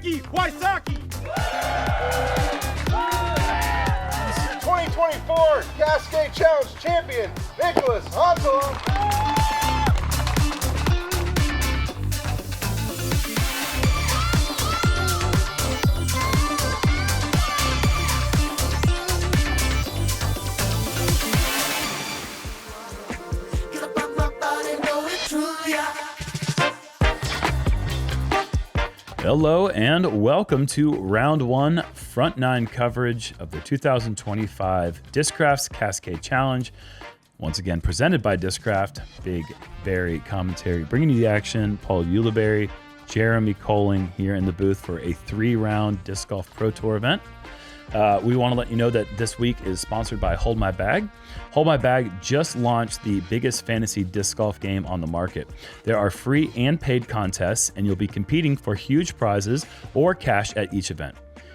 Mickey Wysocki. 2024 Cascade Challenge champion, Niklas, Anttila. Hello and welcome to round one front nine coverage of the 2025 Discraft's Cascade Challenge. Once again, presented by Discraft, BigBarri commentary, bringing you the action. Paul Ulibarri, Jeremy Koling here in the booth for a 3-round Disc Golf Pro Tour event. We want to let you know that this week is sponsored by Hold My Bag. Hold My Bag just launched the biggest fantasy disc golf game on the market. There are free and paid contests, and you'll be competing for huge prizes or cash at each event.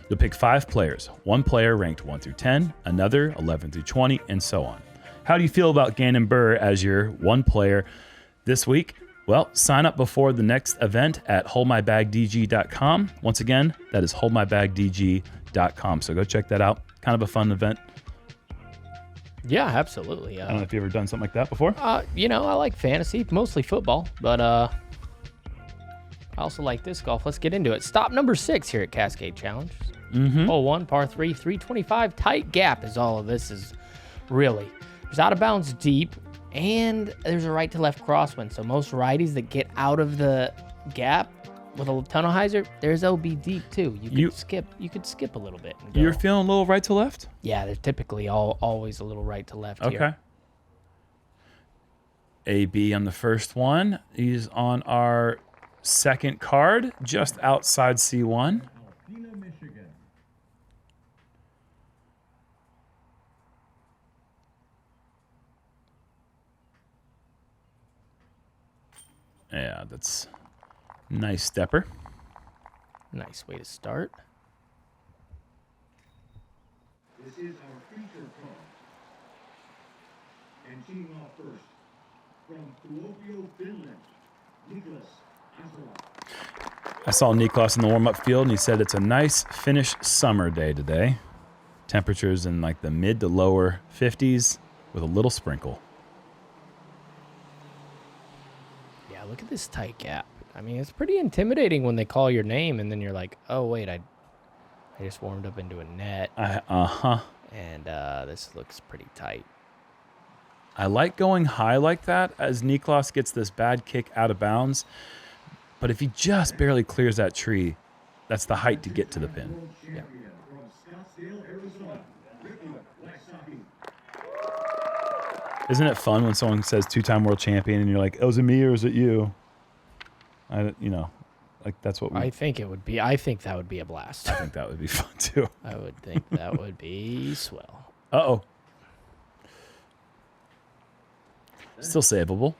You'll pick 5 players, one player ranked 1 through 10, another 11 through 20, and so on. How do you feel about Gannon Burr as your one player this week? Well, sign up before the next event at holdmybagdg.com. Once again, that is holdmybagdg.com. So go check that out. Kind of a fun event. Yeah, absolutely. I don't know if you've ever done something like that before. I like fantasy, mostly football, but I also like disc golf. Let's get into it. Stop number 6 here at Cascade Challenge. Hole 1, par 3, 325. Tight gap is all of this is really. There's out of bounds deep, and there's a right to left crosswind. So most righties that get out of the gap with a tunnel hyzer, there's OB deep too. You could skip a little bit. And go. You're feeling a little right to left? Yeah, there's typically always a little right to left Okay. here. AB on the first one. He's on our second card, just outside C1. Yeah, that's nice stepper. Nice way to start. This is our feature call. And teeing off first, from Kuopio, Finland, Niklas, Anttila. I saw Niklas in the warm-up field, and he said it's a nice Finnish summer day today. Temperatures in like the mid to lower 50s with a little sprinkle. Yeah, look at this tight gap. I mean, it's pretty intimidating when they call your name and then you're like, oh, wait, I just warmed up into a net. And this looks pretty tight. I like going high like that as Niklas gets this bad kick out of bounds. But if he just barely clears that tree, that's the height to get to the pin. Yeah. Isn't it fun when someone says 2-time world champion and you're like, oh, is it me or is it you? That's what I think it would be. I think that would be a blast. I think that would be fun too. I would think that would be swell. Uh-oh. Still savable.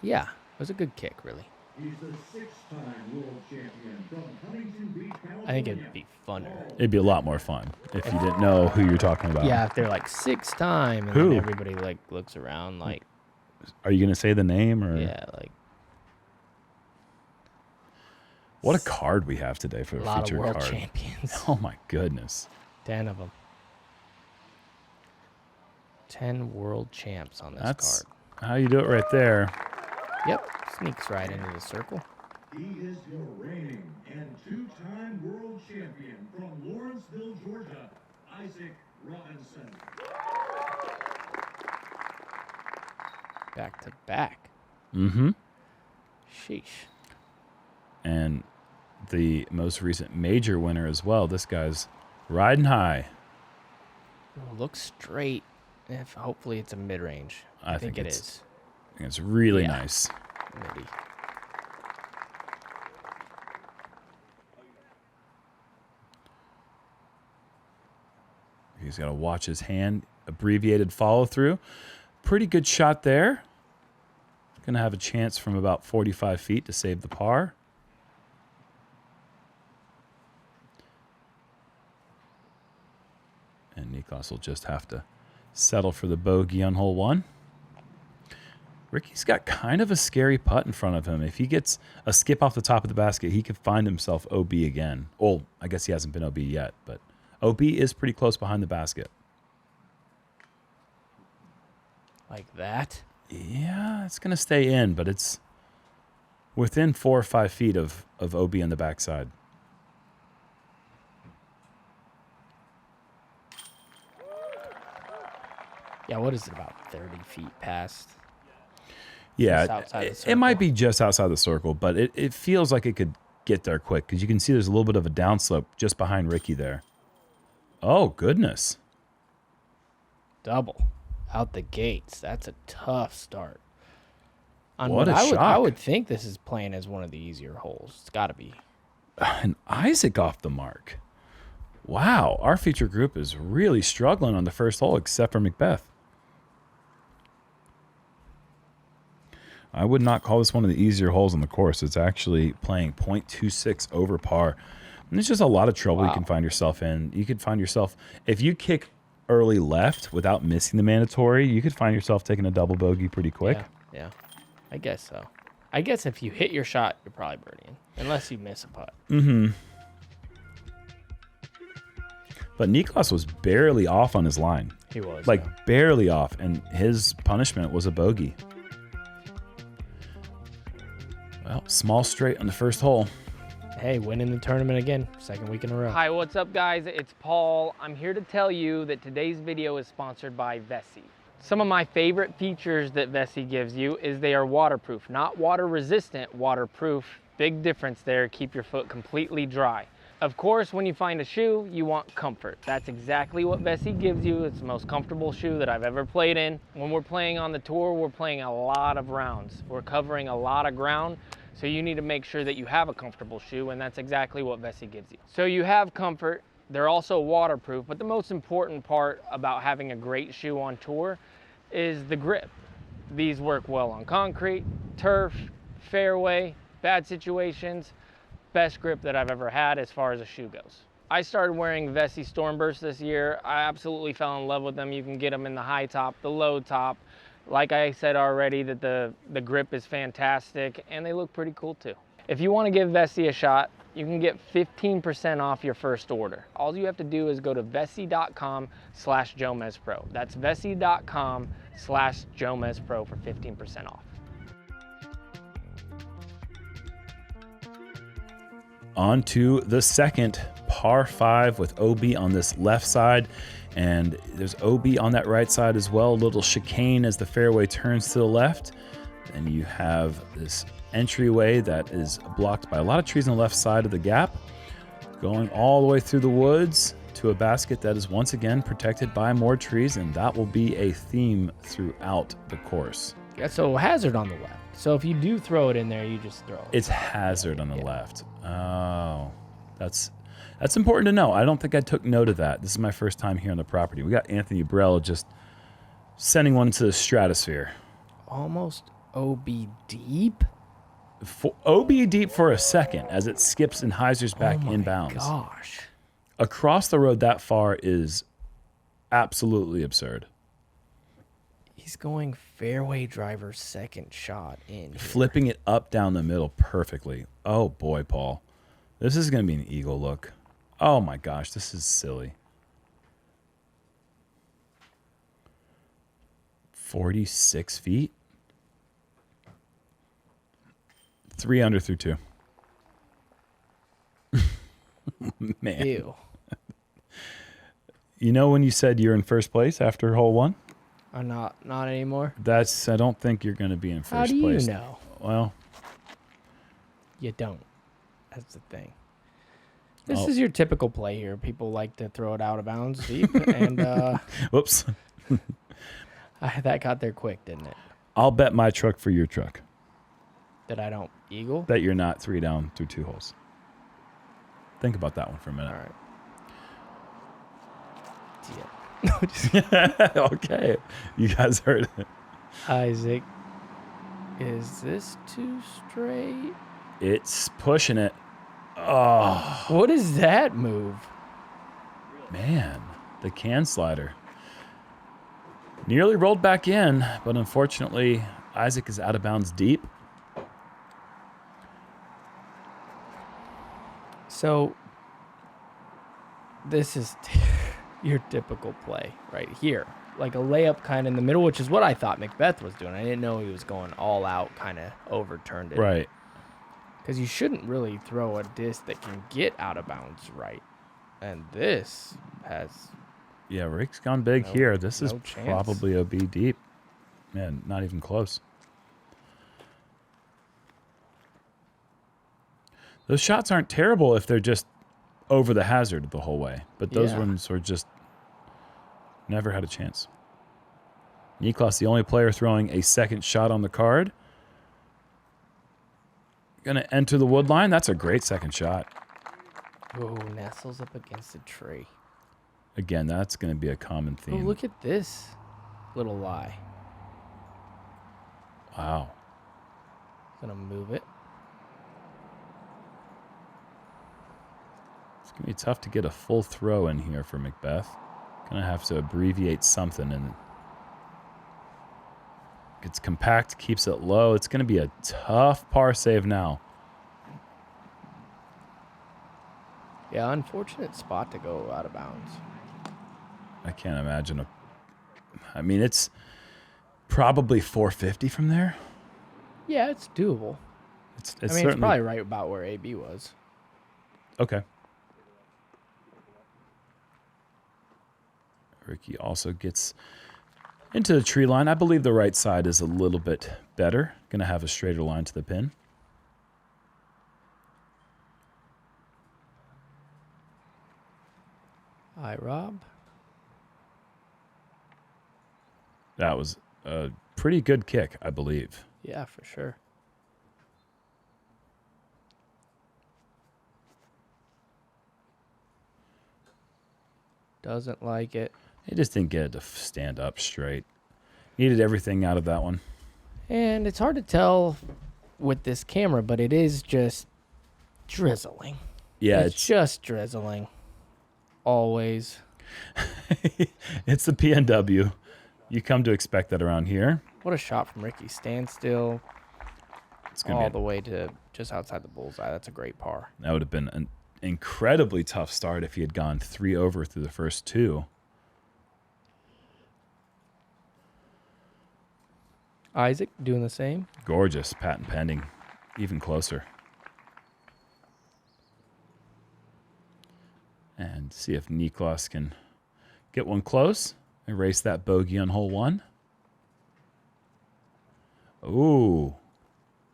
Yeah, it was a good kick, really. He's the 6-time world champion from Huntington Beach, California. I think it'd be funner. It'd be a lot more fun if you didn't know who you're talking about. Yeah, if they're like 6-time and Who? then everybody like looks around like, Are you going to say the name or? yeah, like What a card we have today for a the lot of feature world card. champions. Oh my goodness. 10 of them. 10 world champs on this That's card. how you do it right there. Yep, sneaks right into the circle. He is your reigning and 2-time world champion from Lawrenceville, Georgia, Isaac Robinson. Back to back. Mm-hmm. Sheesh. And the most recent major winner as well. This guy's riding high. Looks straight. If hopefully it's a mid-range. I think think it it's- is. I think it's really Yeah. nice. Midi. He's got to watch his hand. Abbreviated follow through. Pretty good shot there. Going to have a chance from about 45 feet to save the par. And Niklas will just have to settle for the bogey on hole 1. Ricky's got kind of a scary putt in front of him. If he gets a skip off the top of the basket, he could find himself OB again. Well, I guess he hasn't been OB yet, but OB is pretty close behind the basket. Like that? Yeah, it's going to stay in, but it's within 4 or 5 feet of OB on the backside. Yeah, what is it, about 30 feet past? Yeah, it might be just outside the circle, but it feels like it could get there quick because you can see there's a little bit of a downslope just behind Ricky there. Oh, goodness. Double out the gates. That's a tough start. What a shock. I would think this is playing as one of the easier holes. It's got to be. And Isaac off the mark. Wow, our feature group is really struggling on the first hole except for McBeth. I would not call this one of the easier holes on the course. It's actually playing .26 over par. And there's just a lot of trouble you can find yourself in. You could find yourself, if you kick early left without missing the mandatory, you could find yourself taking a double bogey pretty quick. Yeah, I guess so. I guess if you hit your shot, you're probably birdieing, unless you miss a putt. Mm-hmm. But Niklas was barely off on his line. He was. Like, barely off, and his punishment was a bogey. Well, small straight on the first hole. Hey, winning the tournament again, second week in a row. Hi, what's up, guys? It's Paul. I'm here to tell you that today's video is sponsored by Vessi. Some of my favorite features that Vessi gives you is they are waterproof, not water resistant, waterproof. Big difference there, keep your foot completely dry. Of course, when you find a shoe, you want comfort. That's exactly what Vessi gives you. It's the most comfortable shoe that I've ever played in. When we're playing on the tour, we're playing a lot of rounds. We're covering a lot of ground. So you need to make sure that you have a comfortable shoe, and that's exactly what Vessi gives you. So you have comfort, they're also waterproof, but the most important part about having a great shoe on tour is the grip. These work well on concrete, turf, fairway, bad situations. Best grip that I've ever had as far as a shoe goes. I started wearing Vessi Stormburst this year. I absolutely fell in love with them. You can get them in the high top, the low top. Like I said already, that the grip is fantastic and they look pretty cool too. If you want to give Vessi a shot, you can get 15% off your first order. All you have to do is go to vessi.com/JomezPro. That's vessi.com/JomezPro for 15% off. On to the second par 5 with OB on this left side. And there's OB on that right side as well. A little chicane as the fairway turns to the left. And you have this entryway that is blocked by a lot of trees on the left side of the gap, going all the way through the woods to a basket that is once again protected by more trees, and that will be a theme throughout the course. Yeah, so hazard on the left. So if you do throw it in there, you just throw it. It's hazard on the left. Oh, that's important to know. I don't think I took note of that. This is my first time here on the property. We got Anthony Brell just sending one to the stratosphere. Almost OB deep? OB deep for a second as it skips and hyzers back inbounds. Gosh. Across the road that far is absolutely absurd. He's going fairway driver second shot in here. Flipping it up down the middle perfectly. Oh boy, Paul. This is going to be an eagle look. Oh my gosh, this is silly. 46 feet? 3 under through 2. Man. Ew. You know when you said you're in first place after hole 1? Not anymore. I don't think you're going to be in first place. How do you know? Well, you don't. That's the thing. This is your typical play here. People like to throw it out of bounds deep, and whoops. That got there quick, didn't it? I'll bet my truck for your truck. That I don't eagle? That you're not 3 down through 2 holes. Think about that one for a minute. All right. Okay. You guys heard it. Isaac, is this too straight? It's pushing it. Oh. What is that move? Man, the can slider. Nearly rolled back in, but unfortunately Isaac is out of bounds deep. So this is your typical play right here. Like a layup kind of in the middle, which is what I thought McBeth was doing. I didn't know he was going all out, kind of overturned it. Right. Because you shouldn't really throw a disc that can get out of bounds right. And this has... Yeah, Rick's gone big here. This is chance. probably OB deep. Man, not even close. Those shots aren't terrible if they're just over the hazard the whole way. But those ones were just never had a chance. Niklas, the only player throwing a second shot on the card. Going to enter the wood line. That's a great second shot. Oh, nestles up against the tree. Again, that's going to be a common Oh, theme. look at this little lie. Wow. Gonna move it. It's going to be tough to get a full throw in here for McBeth. Going to have to abbreviate something, and gets compact, keeps it low. It's going to be a tough par save now. Yeah, unfortunate spot to go out of bounds. I can't imagine I mean, it's probably 450 from there. Yeah, it's doable. It's It's certainly probably right about where AB was. okay. Ricky also gets into the tree line. I believe the right side is a little bit better. Going to have a straighter line to the pin. Hi, Rob. That was a pretty good kick, I believe. Yeah, for sure. Doesn't like it. He just didn't get it to stand up straight. Needed everything out of that one. And it's hard to tell with this camera, but it is just drizzling. Yeah, it's just drizzling. Always. It's the PNW. You come to expect that around here. What a shot from Ricky. Standstill It's gonna all be the way to just outside the bullseye. That's a great par. that would have been an incredibly tough start if he had gone 3 over through the first 2. Isaac doing the same. Gorgeous, patent pending, even closer. And see if Niklas can get one close. Erase that bogey on hole 1. Ooh,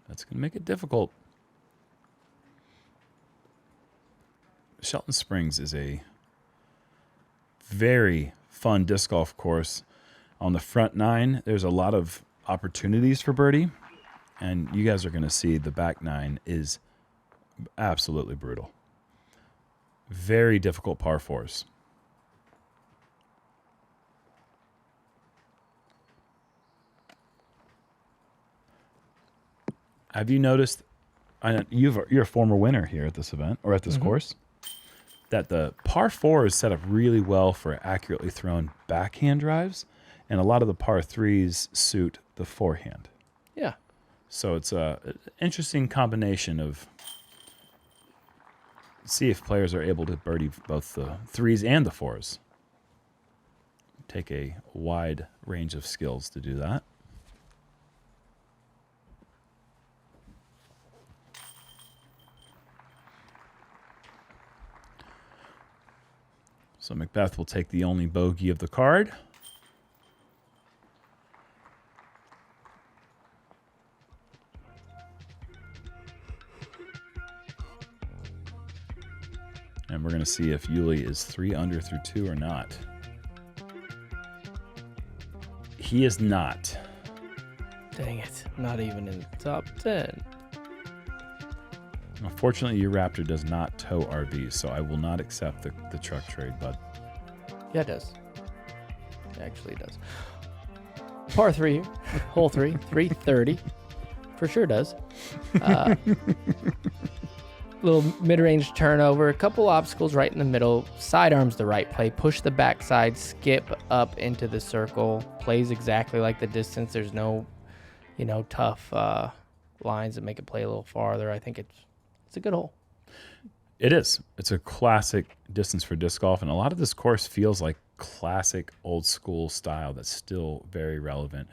that's going to make it difficult. Shelton Springs is a very fun disc golf course. On the front 9, there's a lot of opportunities for birdie, and you guys are going to see the back 9 is absolutely brutal. Very difficult par 4s. Have you noticed, you're a former winner here at this event, or at this course, that the par 4 is set up really well for accurately thrown backhand drives, and a lot of the par 3s suit the forehand. Yeah. So it's an interesting combination of see if players are able to birdie both the 3s and the 4s. Take a wide range of skills to do that. So McBeth will take the only bogey of the card. And we're going to see if Uli is 3 under through 2 or not. He is not. Dang it. Not even in the top 10. Unfortunately, your Raptor does not tow RVs, so I will not accept the truck trade, bud. Yeah, it does. It actually does. Par 3 here. Hole 3. 330. For sure does. Little mid-range turnover. A couple obstacles right in the middle. Sidearms the right play. Push the backside. Skip up into the circle. Plays exactly like the distance. There's no tough lines that make it play a little farther. I think it's a good hole. It is. It's a classic distance for disc golf, and a lot of this course feels like classic old school style that's still very relevant.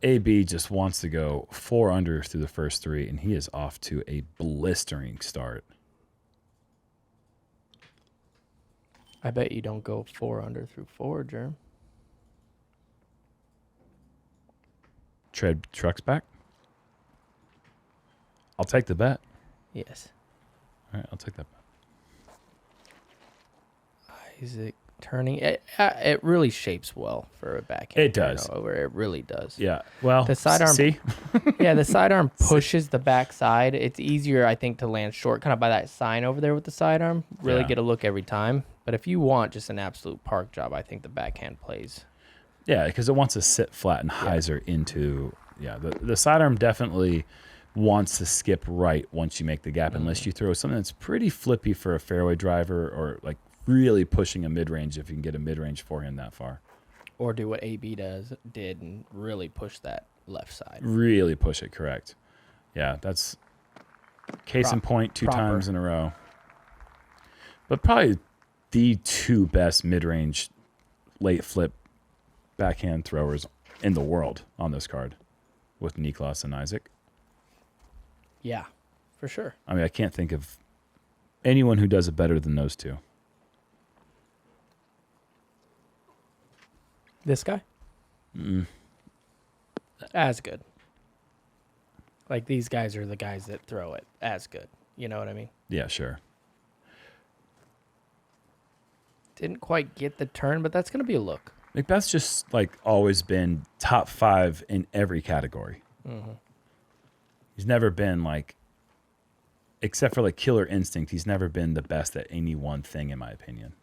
AB just wants to go 4 under through the first 3, and he is off to a blistering start. I bet you don't go 4 under through 4, Jerm. Tread trucks back. I'll take the bet. Yes. All right, I'll take that bet. Isaac turning. It really shapes well for a backhand. It does. Over. It really does. Yeah. Well, The sidearm. see? Yeah, the sidearm pushes the backside. It's easier, I think, to land short, kind of by that sign over there with the sidearm. Really Yeah. get a look every time. But if you want just an absolute park job, I think the backhand plays. Yeah, because it wants to sit flat and hyzer into. Yeah, the sidearm definitely wants to skip right once you make the gap, unless you throw something that's pretty flippy for a fairway driver, or like really pushing a mid-range if you can get a mid-range forehand that far. Or do what AB did and really push that left side. Really push it, correct. Yeah, that's case in point, 2 proper. times in a row. But probably the 2 best mid-range late flip backhand throwers in the world on this card, with Niklas and Isaac. Yeah, for sure. I mean, I can't think of anyone who does it better than those 2. This guy? As good. Like, these guys are the guys that throw it as good. You know what I mean? Yeah, sure. Didn't quite get the turn, but that's going to be a look. McBeth's just like always been top 5 in every category. He's never been like, except for like killer instinct, he's never been the best at any one thing, in my opinion.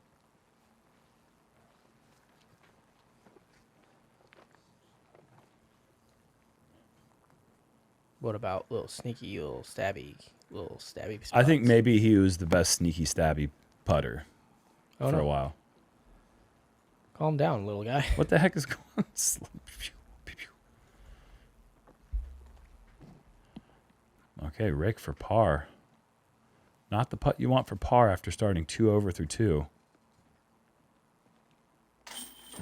What about little sneaky, little stabby spots? I think maybe he was the best sneaky stabby putter Oh, for no. a while. Calm down, little guy. What the heck is going on? Okay, Rick for par. Not the putt you want for par after starting 2 over through 2.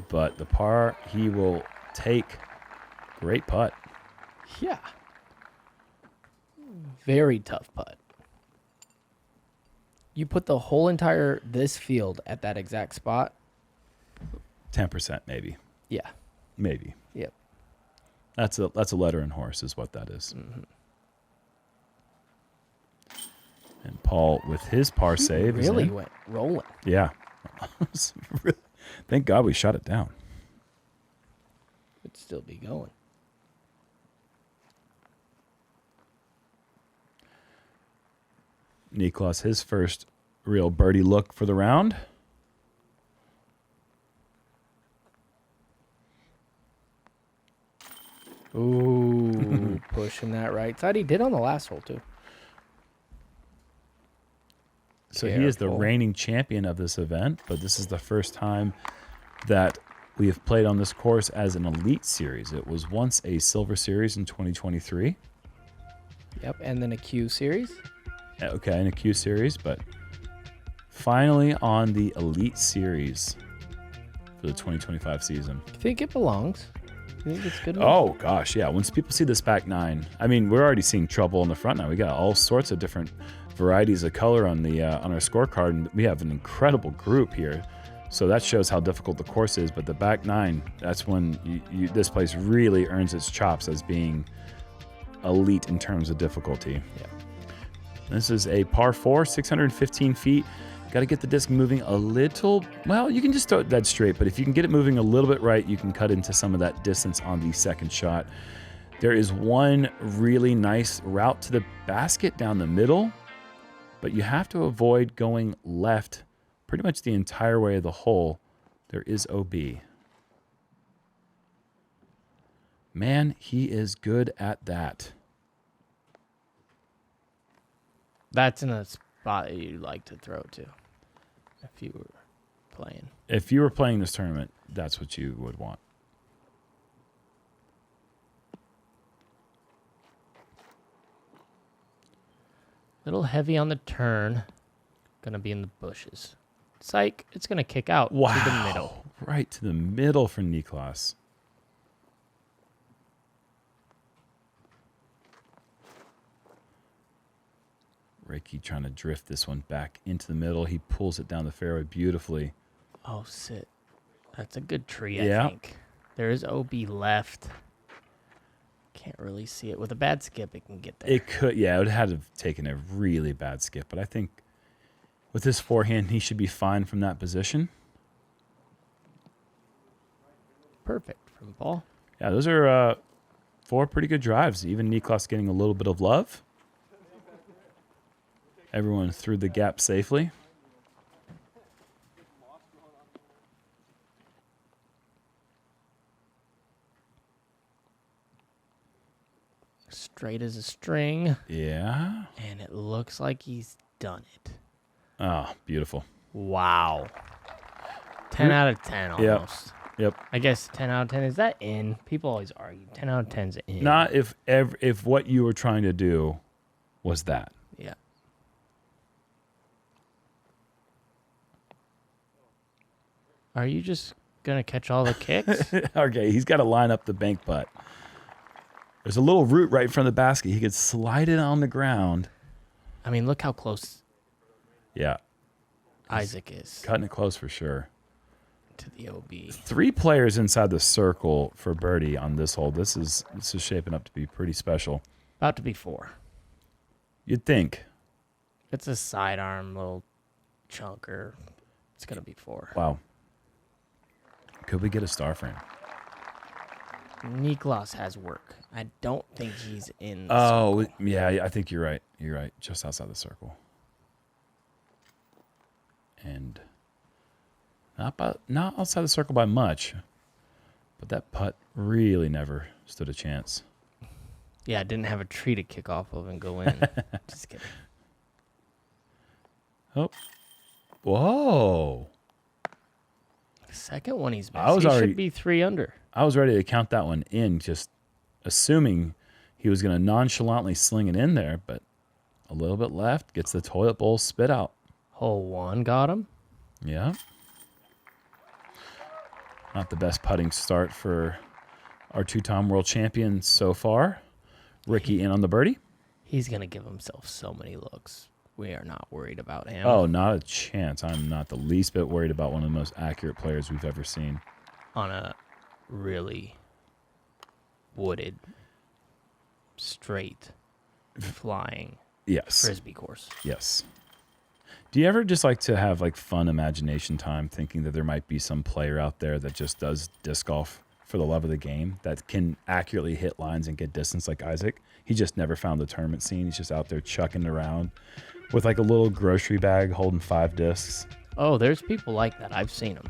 But the par he will take. Great putt. Yeah. Very tough putt. You put the whole entire this field at that exact spot. 10% maybe. Yeah. Maybe. Yep. That's a lettering horse is what that is. And Paul with his par save. is Really in. went rolling. Yeah. Thank God we shot it down. Could still be going. Niklas, his first real birdie look for the round. Ooh, pushing that right side. He did on the last hole, too. So he is the Careful. reigning champion of this event, but this is the first time that we have played on this course as an elite series. It was once a silver series in 2023. Yep, and then a Q series. Okay, in a Q series, but finally on the elite series for the 2025 season. You think it belongs? You think it's good enough? Oh gosh, yeah. Once people see this back 9, I mean, we're already seeing trouble in the front now. We got all sorts of different varieties of color on the on our scorecard, and we have an incredible group here. So that shows how difficult the course is. But the back 9, that's when this place really earns its chops as being elite in terms of difficulty. Yeah. This is a par 4, 615 feet. Got to get the disc moving a little. Well, you can just throw it dead straight, but if you can get it moving a little bit right, you can cut into some of that distance on the second shot. There is one really nice route to the basket down the middle, but you have to avoid going left pretty much the entire way of the hole. There is OB. Man, he is good at that. That's in a spot you'd like to throw to if you were playing. If you were playing this tournament, that's what you would want. Little heavy on the turn. Gonna be in the bushes. Psych, it's gonna kick out to the middle. Right to the middle for Niklas. Ricky trying to drift this one back into the middle. He pulls it down the fairway beautifully. Oh, sit. That's a good tree, Yeah. I think. There is OB left. Can't really see it. With a bad skip, it can get there. It could, yeah, it would have had to have taken a really bad skip, but I think with his forehand, he should be fine from that position. Perfect from Paul. Yeah, those are 4 pretty good drives. Even Niklas getting a little bit of love. Everyone through the gap safely. Straight as a string. Yeah. And it looks like he's done it. Oh, beautiful. Wow. 10 out of 10 almost. Yep. I guess 10 out of 10. Is that in? People always argue 10 out of 10's in. Not if what you were trying to do was that. Yeah. Are you just going to catch all the kicks? Okay, he's got to line up the bank putt. There's a little root right in front of the basket. He could slide it on the ground. I mean, look how close Yeah. Isaac is Cutting it close for sure. to the OB. 3 players inside the circle for birdie on this hole. This is shaping up to be pretty special. About to be 4. You'd think. It's a sidearm little chunker. It's going to be 4. Wow. Could we get a star frame? Niklas has work. I don't think he's in the Oh, circle. yeah, I think you're right. You're right. Just outside the circle. And not outside the circle by much. But that putt really never stood a chance. Yeah, I didn't have a tree to kick off of and go in. Just kidding. Oh. Whoa. The second one he's I missed. was He already- should be 3 under. I was ready to count that one in, just assuming he was going to nonchalantly sling it in there, but a little bit left, gets the toilet bowl spit out. Hole 1 got him. Yeah. Not the best putting start for our 2-time world champion so far. Ricky in on the birdie. He's going to give himself so many looks. We are not worried about him. Oh, not a chance. I'm not the least bit worried about one of the most accurate players we've ever seen. On a really wooded, straight, flying Yes. frisbee course. Yes. Do you ever just like to have like fun imagination time thinking that there might be some player out there that just does disc golf for the love of the game that can accurately hit lines and get distance like Isaac? He just never found the tournament scene. He's just out there chucking around with like a little grocery bag holding 5 discs. Oh, there's people like that. I've seen them.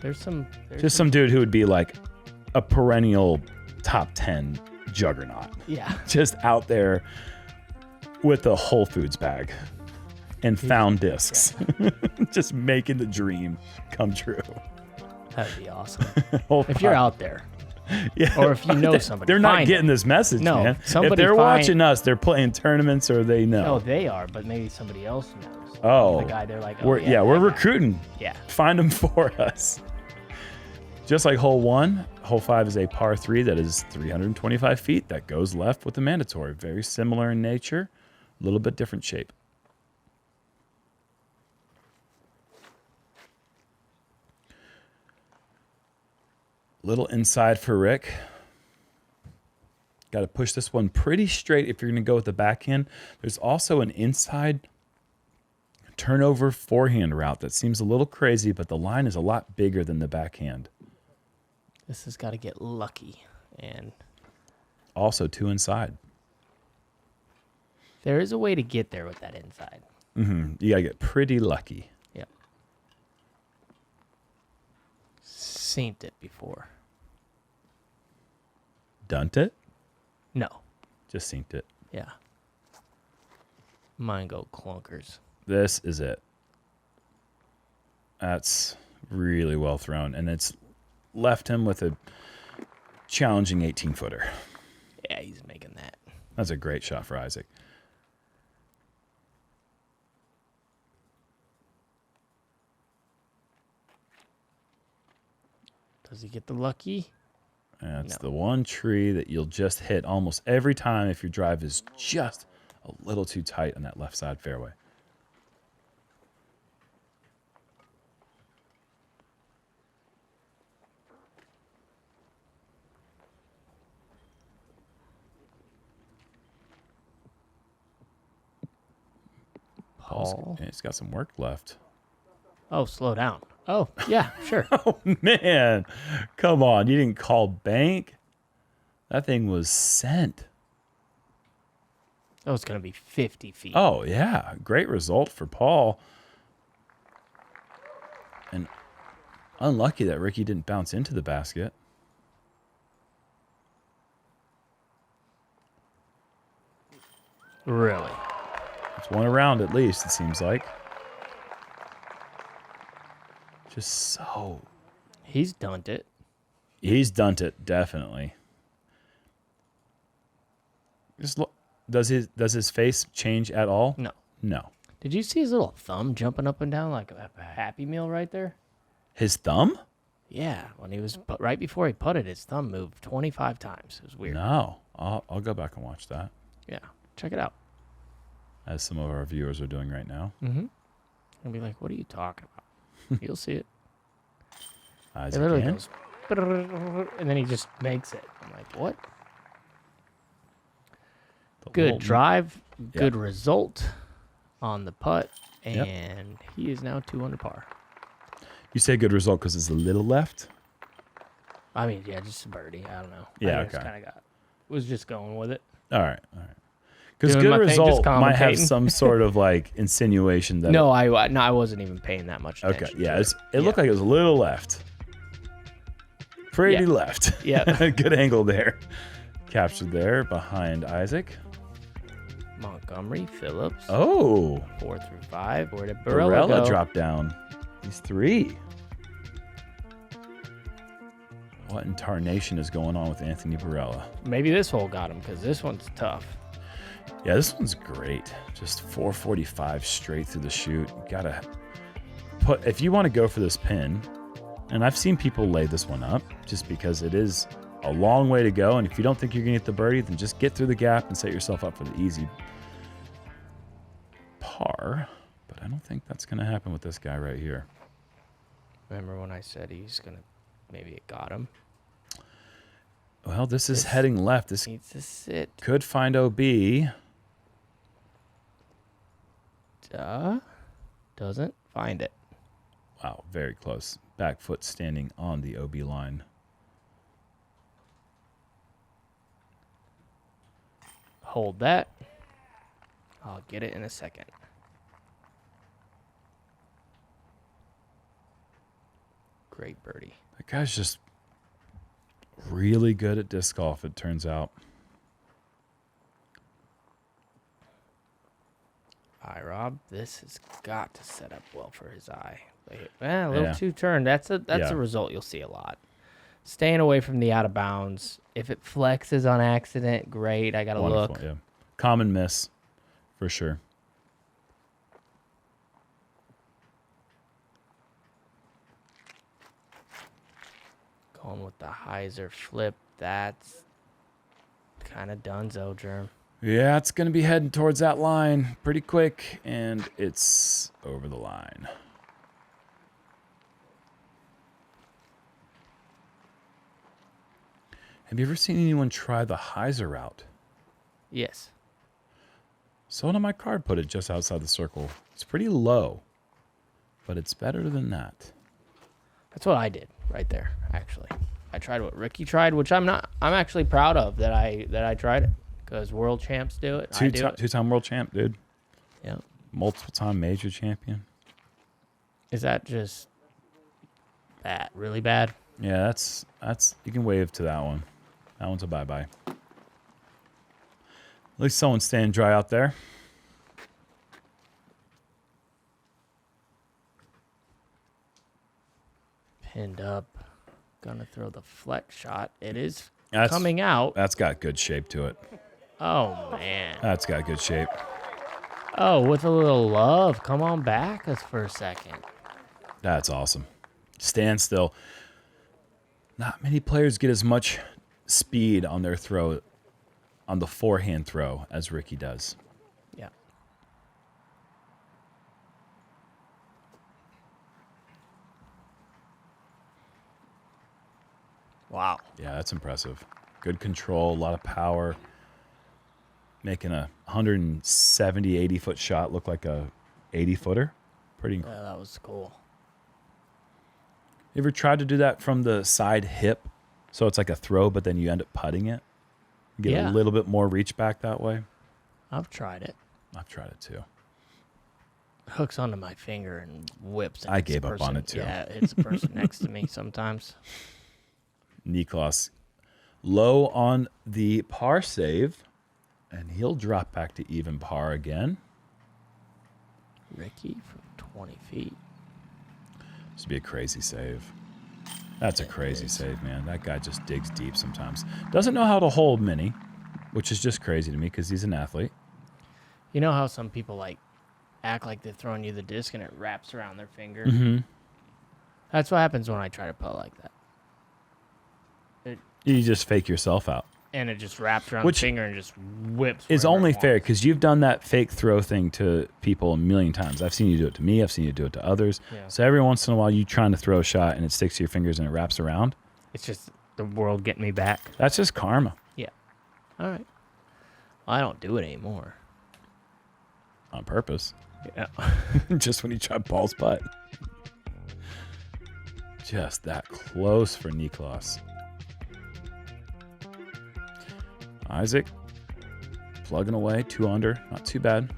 There's some. Just some dude who would be like a perennial top 10 juggernaut. Yeah. Just out there with a Whole Foods bag and found discs. Just making the dream come true. That'd be awesome. Whole If you're five- out there, Yeah. or if you know somebody, They're not find getting them. this message, No, man. If somebody they're find- watching us, they're playing tournaments or they know. No, they are, but maybe somebody else knows. Oh. The guy, they're like, oh, we're yeah, we're that guy. recruiting. Yeah. Find them for us. Just like hole 1, hole 5 is a par 3 that is 325 feet that goes left with the mandatory. Very similar in nature, a little bit different shape. Little inside for Rick. Got to push this one pretty straight if you're going to go with the backhand. There's also an inside turnover forehand route that seems a little crazy, but the line is a lot bigger than the backhand. This has got to get lucky, and Also 2 inside. there is a way to get there with that inside. You got to get pretty lucky. Yep. Synced it before. Dunked it? No. Just synced it. Yeah. Mine go clunkers. This is it. That's really well thrown, and it's left him with a challenging 18-footer. Yeah, he's making that. That's a great shot for Isaac. Does he get the lucky? That's the one tree that you'll just hit almost every time if your drive is just a little too tight on that left side fairway. Paul. He's got some work left. Oh, slow down. Oh, yeah, sure. Oh, man. Come on. You didn't call bank? That thing was sent. That was going to be 50 feet. Oh, yeah. Great result for Paul. And unlucky that Ricky didn't bounce into the basket. Really? It's one around at least, it seems like. Just so... He's done it. He's done it, definitely. Just look, does his face change at all? No. No. Did you see his little thumb jumping up and down like a Happy Meal right there? His thumb? Yeah, when he was right before he putted, his thumb moved 25 times. It was weird. No. I'll go back and watch that, Yeah, check it out. as some of our viewers are doing right now. Mm-hmm. And be like, what are you talking about? You'll see it. Eyes It literally again. goes, and then he just makes it. I'm like, what? The Good little- drive, Yeah. good result on the putt, Yep. and he is now 2 under par. You say good result because it's a little left? I mean, yeah, just a birdie. I don't know. Yeah, I just okay. kind of was just going with it. All right. Because Doing good my thing, just result might have commentating. some sort of like insinuation that. No, I wasn't even paying that much Okay. attention. Yeah. to It looked like it was a little left. Pretty Yeah. left. Yeah. Good angle there. Captured there behind Isaac. Montgomery, Phillips, Oh. 4 through 5. Where did Barella Barella go? dropped down. He's 3. What in tarnation is going on with Anthony Barella? Maybe this hole got him because this one's tough. Yeah, this one's great. Just 445 straight through the chute. You gotta put, if you want to go for this pin, and I've seen people lay this one up just because it is a long way to go. And if you don't think you're gonna get the birdie, then just get through the gap and set yourself up for the easy par. But I don't think that's gonna happen with this guy right here. Remember when I said he's going to, maybe it got him? Well, this is This heading left. This Needs to sit. could find OB. Doesn't find it. Wow, very close. Back foot standing on the OB line. Hold that. I'll get it in a second. Great birdie. That guy's just really good at disc golf, it turns out. All right, Rob. This has got to set up well for his eye. A little Yeah. too turn. That's Yeah. a result you'll see a lot. Staying away from the out of bounds. If it flexes on accident, great. I got to Wonderful, look. yeah. Common miss, for sure. Going with the hyzer flip. That's kind of donezo, Jerm. Yeah, it's going to be heading towards that line pretty quick, and it's over the line. Have you ever seen anyone try the hyzer route? Yes. Someone on my card put it just outside the circle. It's pretty low, but it's better than that. That's what I did right there, actually. I tried what Ricky tried, which I'm actually proud of that I tried it because world champs do it. I do it. Two-time world champ, dude. Yeah. Multiple-time major champion. Is that just bad? Really bad? Yeah, that's you can wave to that one. That one's a bye-bye. At least someone's staying dry out there. Pinned up. Gonna throw the flex shot. It is That's- coming out. That's got good shape to it. Oh, man. That's got good shape. Oh, with a little love. Come on back us for a second. That's awesome. Stand still. Not many players get as much speed on their throw, on the forehand throw, as Ricky does. Yeah. Wow. Yeah, that's impressive. Good control, a lot of power. Making a 170, 80-foot shot look like a 80-footer. Pretty incredible. Yeah, that was cool. You ever tried to do that from the side hip? So it's like a throw, but then you end up putting it? Get Yeah. a little bit more reach back that way? I've tried it. I've tried it too. Hooks onto my finger and whips. And I hits the gave up on person- it, too. Yeah, it's the person next to me sometimes. Niklas low on the par save, and he'll drop back to even par again. Ricky from 20 feet. This would be a crazy save. That's a crazy save, man. That guy just digs deep sometimes. Doesn't know how to hold many, which is just crazy to me because he's an athlete. You know how some people like act like they're throwing you the disc and it wraps around their finger? Mm-hmm. That's what happens when I try to putt like that. You just fake yourself out. And it just wraps around Which the finger and just whips. It's wherever only it fair wants. because you've done that fake throw thing to people a million times. I've seen you do it to me. I've seen you do it to others. Yeah. So every once in a while, you trying to throw a shot and it sticks to your fingers and it wraps around. It's just the world getting me back. That's just karma Yeah. All right. Well, I don't do it anymore. on purpose. Yeah. Just when you try Paul's putt. Just that close for Niklas. Isaac plugging away, 2 under, not too bad.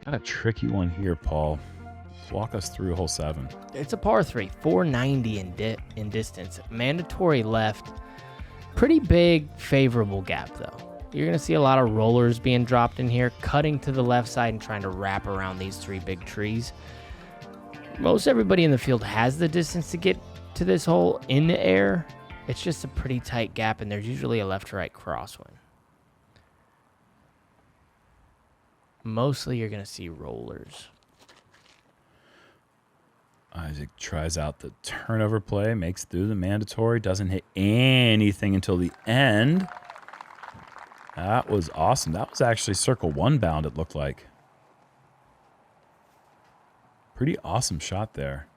Got a tricky one here, Paul. Walk us through hole 7. It's a par 3, 490 in distance. Mandatory left. Pretty big favorable gap, though. You're going to see a lot of rollers being dropped in here, cutting to the left side and trying to wrap around these 3 big trees. Most everybody in the field has the distance to get to this hole in the air. It's just a pretty tight gap, and there's usually a left to right crosswind. Mostly you're going to see rollers. Isaac tries out the turnover play, makes through the mandatory, doesn't hit anything until the end. That was awesome. That was actually circle 1 bound, it looked like. Pretty awesome shot there.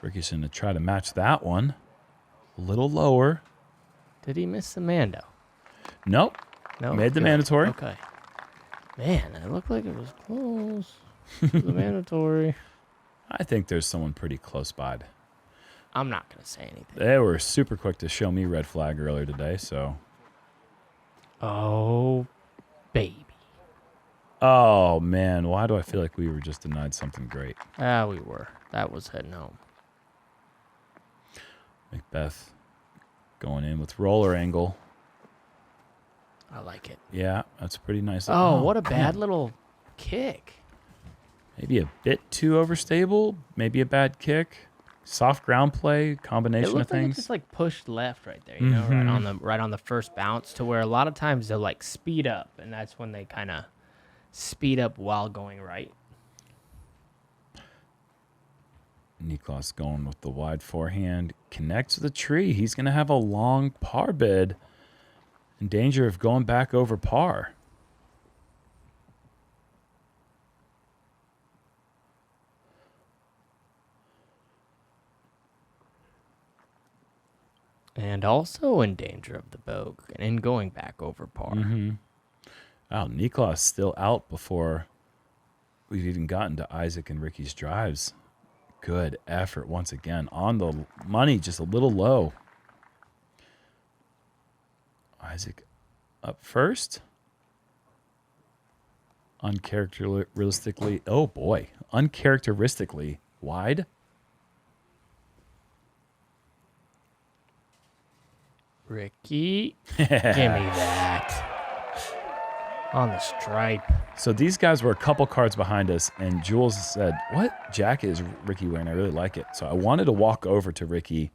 Ricky's going to try to match that one. A little lower. Did he miss the Mando? Nope. No. Made the Good. mandatory. Okay. Man, it looked like it was close. to the mandatory. I think there's someone pretty close by. I'm not going to say anything. They were super quick to show me red flag earlier today, so. Oh, baby. Oh, man. Why do I feel like we were just denied something great? We were. That was heading home. McBeth going in with roller angle. I like it. Yeah, that's pretty nice. Oh, what a man. bad little kick. Maybe a bit too overstable. Maybe a bad kick. Soft ground play, It combination of looked like it things. just like pushed left right there, you know, right on the first bounce, to where a lot of times they'll like speed up, and that's when they kind of speed up while going right. Niklas going with the wide forehand. Connects with the tree. He's going to have a long par bid. In danger of going back over par. And also in danger of the bogue and in going back over par. Wow, Niklas still out before we've even gotten to Isaac and Ricky's drives. Good effort once again. On the money, just a little low. Isaac up first. Uncharacteristically, oh boy, uncharacteristically wide. Ricky, give me that. On the stripe. So these guys were a couple cards behind us, and Jules said, "What jacket is Ricky wearing? I really like it." So I wanted to walk over to Ricky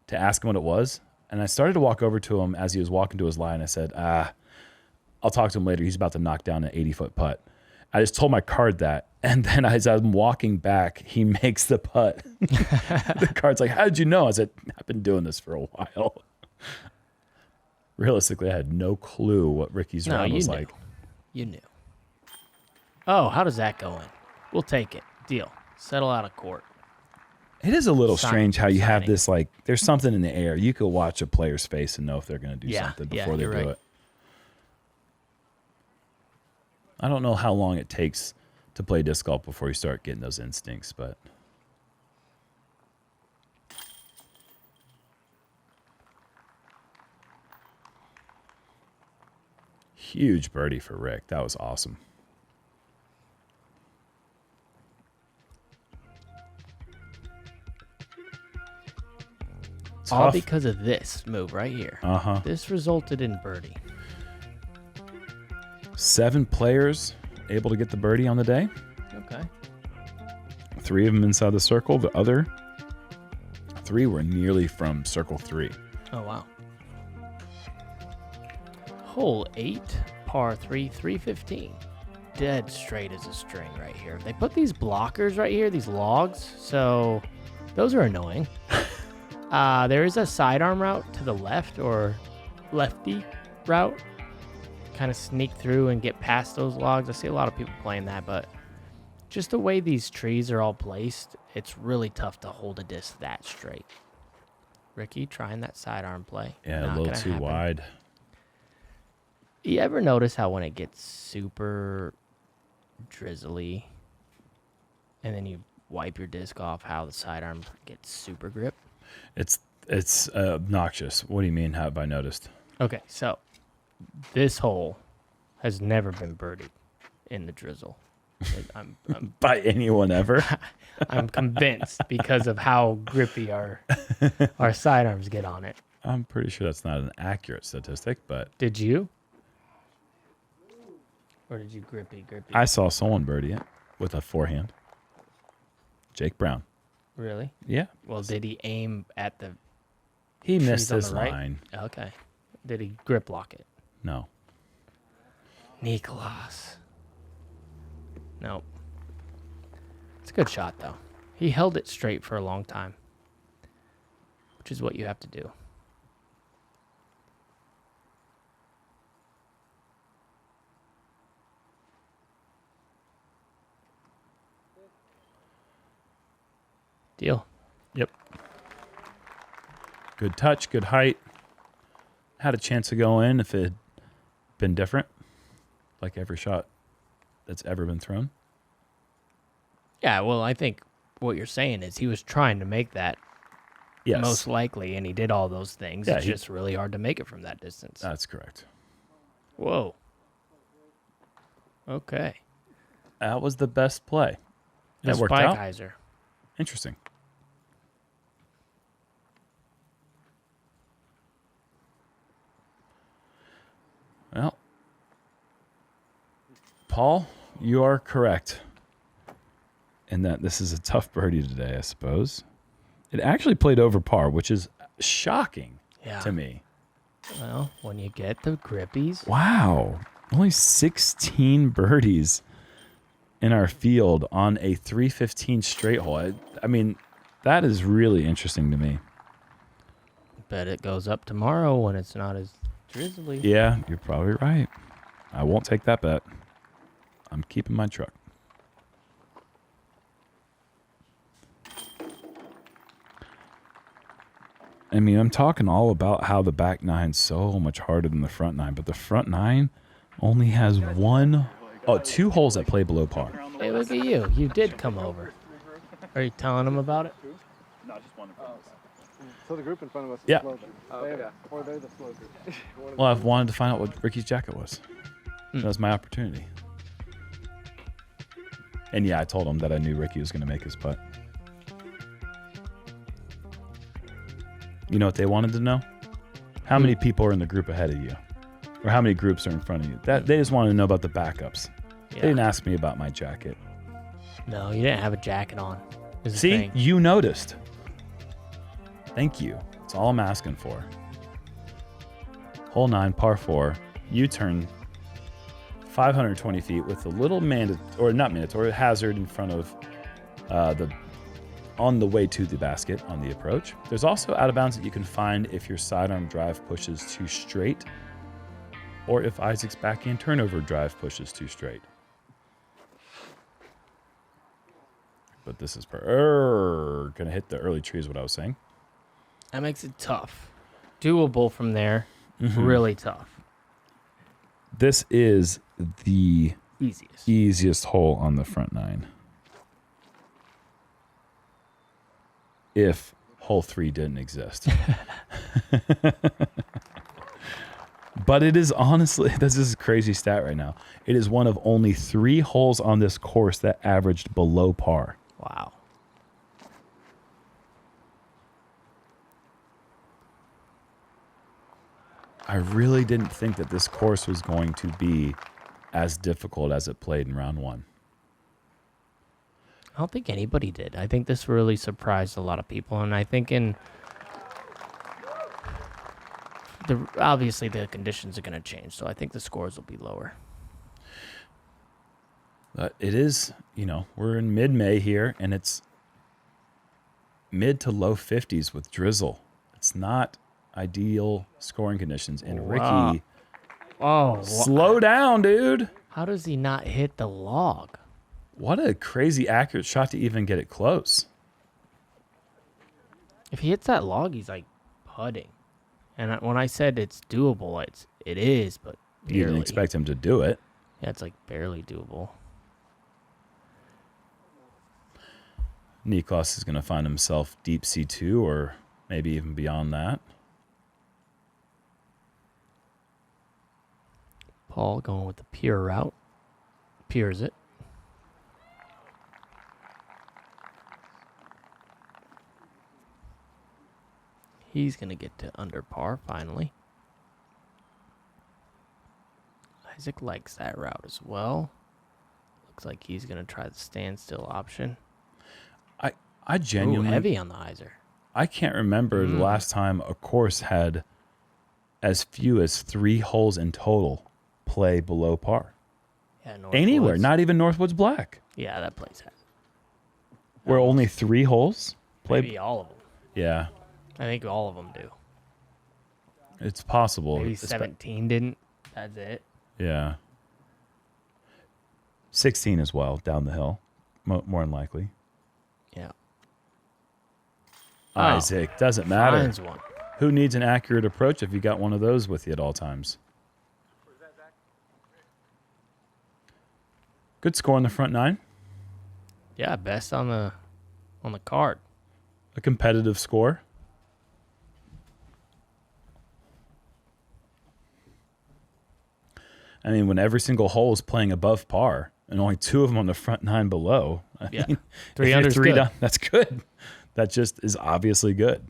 to ask him what it was, and I started to walk over to him as he was walking to his line. I said, I'll talk to him later. He's about to knock down an 80-foot putt. I just told my card that, and then as I'm walking back, he makes the putt. The card's like, "How did you know?" I said, "I've been doing this for a while." Realistically, I had no clue what Ricky's round was like. You knew. Oh, how does that go in? We'll take it. Deal. Settle out of court. It is a little strange how you have signing. this, like, there's something in the air. You could watch a player's face and know if they're going to do something before they do right. it. I don't know how long it takes to play disc golf before you start getting those instincts, but huge birdie for Rick. That was awesome. All Tough. because of this move right here. Uh-huh. This resulted in birdie. 7 players able to get the birdie on the day. Okay. 3 of them inside the circle. The other 3 were nearly from circle 3. Oh, wow. Hole 8, par 3, 315. Dead straight as a string right here. They put these blockers right here, these logs, so those are annoying. There is a sidearm route to the left, or lefty route. Kind of sneak through and get past those logs. I see a lot of people playing that, but just the way these trees are all placed, it's really tough to hold a disc that straight. Ricky trying that sidearm play. Yeah, Not a little gonna too happen. wide. You ever notice how when it gets super drizzly and then you wipe your disc off, how the sidearm gets super grip? It's obnoxious. What do you mean? How have I noticed? Okay, so this hole has never been birdied in the drizzle. I'm By anyone ever? I'm convinced because of how grippy our sidearms get on it. I'm pretty sure that's not an accurate statistic, but Did you? Or did you grippy? I saw someone birdie it with a forehand. Jake Brown. Really? Yeah. Well, did he aim at the He trees missed on his the right? line. Okay. Did he grip lock it? No. Niklas. Nope. It's a good shot, though. He held it straight for a long time, which is what you have to do. Deal. Yep. Good touch, good height. Had a chance to go in if it had been different, like every shot that's ever been thrown. Yeah, well, I think what you're saying is he was trying to make that Yes. most likely, and he did all those things. Yeah, It's he- just really hard to make it from that distance. That's correct. Whoa. Okay. That was the best play. The That worked Spy out. Geyser. Interesting. Well, Paul, you are correct in that this is a tough birdie today, I suppose. It actually played over par, which is shocking Yeah. to me. Well, when you get the grippies, Wow. Only 16 birdies in our field on a 315 straight hole. I mean, that is really interesting to me. bet it goes up tomorrow when it's not as drizzly. Yeah, you're probably right. I won't take that bet. I'm keeping my truck. I mean, I'm talking all about how the back nine's so much harder than the front nine, but the front nine only has 2 holes that play below par. Hey, look at you. You did come over. Are you telling them about it? So the group in front of us is Yeah. slow. Or they're the slow group. Well, I've wanted to find out what Ricky's jacket was. That was my opportunity. And yeah, I told him that I knew Ricky was going to make his putt. You know what they wanted to know? How many people are in the group ahead of you? or how many groups are in front of you. That they just wanted to know about the backups. Yeah. They didn't ask me about my jacket. No, you didn't have a jacket on. Is the See, thing. you noticed. Thank you. That's all I'm asking for. Hole 9, par 4. U-turn 520 feet with a little hazard in front of on the way to the basket on the approach. There's also out of bounds that you can find if your sidearm drive pushes too straight, or if Isaac's backhand turnover drive pushes too straight. But this is gonna hit the early tree is what I was saying. That makes it tough. Doable from there. Really tough. This is the Easiest hole on the front 9. If hole 3 didn't exist. But it is honestly, this is a crazy stat right now. It is one of only 3 holes on this course that averaged below par. Wow. I really didn't think that this course was going to be as difficult as it played in round 1. I don't think anybody did. I think this really surprised a lot of people, and I think obviously the conditions are going to change, so I think the scores will be lower. It is, we're in mid-May here, and it's mid to low 50s with drizzle. It's not ideal scoring conditions. And Wow. Ricky, Oh, slow down, dude. how does he not hit the log? What a crazy accurate shot to even get it close. If he hits that log, he's like putting. And when I said it's doable, it is, but barely. You didn't expect him to do it. Yeah, it's like barely doable. Niklas is going to find himself deep C2 or maybe even beyond that. Paul going with the pure route. Pures it. He's going to get to under par finally. Isaac likes that route as well. Looks like he's going to try the standstill option. I genuinely... Ooh, heavy on the hyzer. I can't remember the last time a course had as few as 3 holes in total play below par. Yeah, Anywhere, Northwoods. not even Northwoods Black. Yeah, that place has. Where only 3 holes play. Maybe all of them. Yeah, I think all of them do. it's possible. Maybe 17 didn't. That's it. Yeah. 16 as well, down the hill, more than likely. Yeah. Isaac, doesn't matter. Finds one. Who needs an accurate approach if you got one of those with you at all times? Good score on the front 9. Yeah, best on the card. A competitive score. I mean, when every single hole is playing above par and only 2 of them on the front 9 below. I Yeah. mean, 3 if you're under's 3 good. down, that's good. That just is obviously good.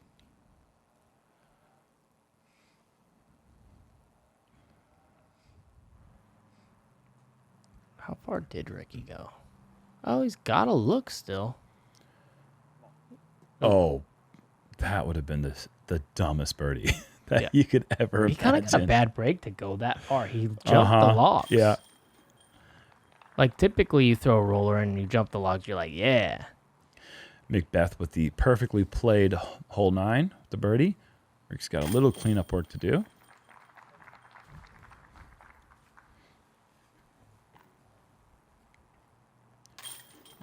How far did Ricky go? Oh, he's got a look still. Oh, that would have been the dumbest birdie that Yeah. you could ever He kind of imagine. got a bad break to go that far. He jumped the logs. Yeah. Like typically you throw a roller and you jump the logs, you're like, yeah. McBeth with the perfectly played hole 9, the birdie. Rick's got a little cleanup work to do.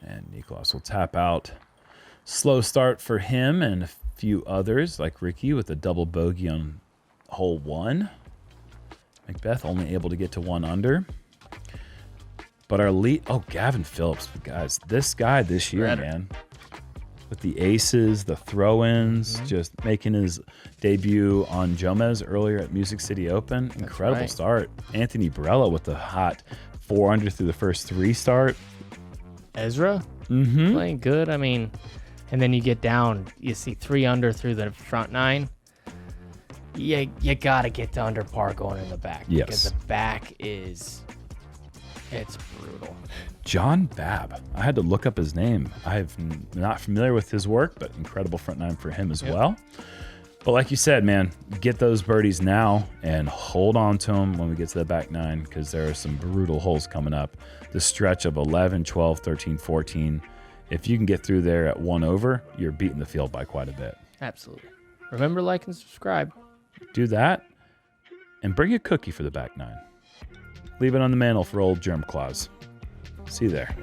And Niklas will tap out. Slow start for him and a few others, like Ricky with a double bogey on hole 1. McBeth only able to get to 1 under. But our lead... Oh, Gavin Phillips. Guys, this guy this year, Shredder. man. With the aces, the throw-ins, just making his debut on Jomez earlier at Music City Open. Incredible right. start. Anthony Barella with the hot 4 under through the first 3 start. Ezra playing good. I mean, and then you get down, you see 3 under through the front 9. you gotta get to under par going in the back. Yes. Because the back it's brutal. John Babb. I had to look up his name. I'm not familiar with his work, but incredible front nine for him as well. But like you said, man, get those birdies now and hold on to them when we get to the back nine, because there are some brutal holes coming up. The stretch of 11, 12, 13, 14. If you can get through there at 1 over, you're beating the field by quite a bit. Absolutely. Remember, like and subscribe. Do that and bring a cookie for the back nine. Leave it on the mantle for old Jerm Claus. See you there.